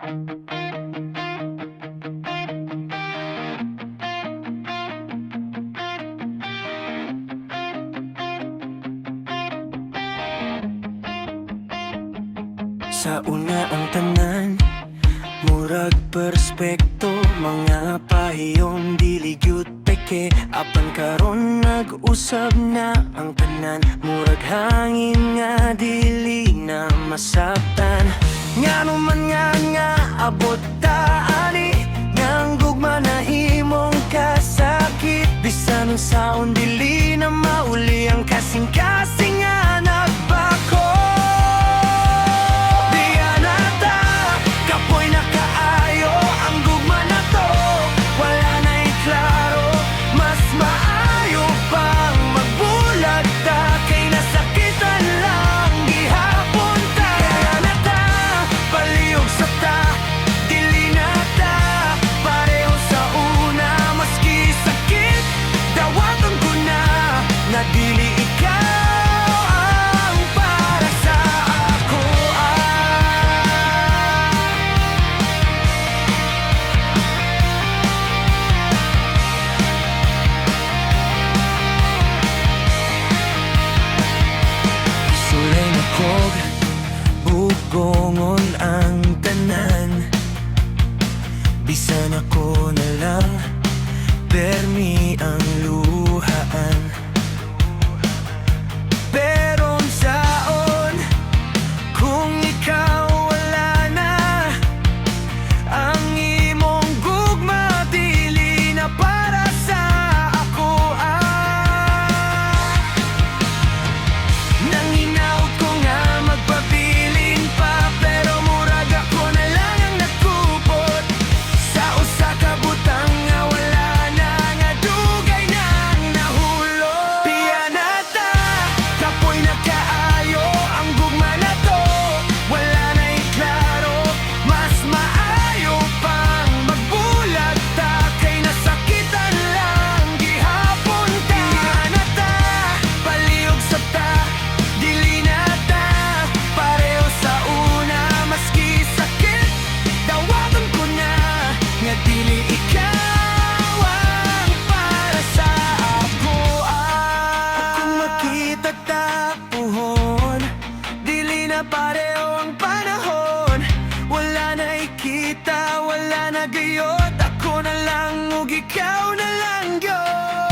Sa una ang tanan, murag perspekto, mga pahiyong diligyot peke. Apan karon nag-usab na ang tanan, murag hangin nga dili na masabtan. Ngano man nga abot ta ani, ngang gugma na himong kasakit. Bisan ang saon dili na mauli ang kasing-kasing nga nagbako. Bugongon ang tanan, bisan ako na lang, permi ang luhaan. Pero saon kung ikaw wala na, ang imong gugma dili na para sa ako. Nanginaw ko nga magpabilin pa, pero murag ako na lang ang nagkupot sa usa ka butang nga wala na, nga dugay nang nahulog. Piya na ta, kapoy na kaayo ang gugma na to, wala na'y klaro, mas maayo pang magbulag ta, kay nasakitan lang gihapon ta. Piya na ta, palihog sa ta, dili na ta pareho sa una, maski sakit dawaton ko na, nga dili ikaw ang para sa ako. Kung makita ta puhon, dili na pareho ang panahon, wala na ikita, wala na gayot, ako na lang ug ikaw na lang gyud.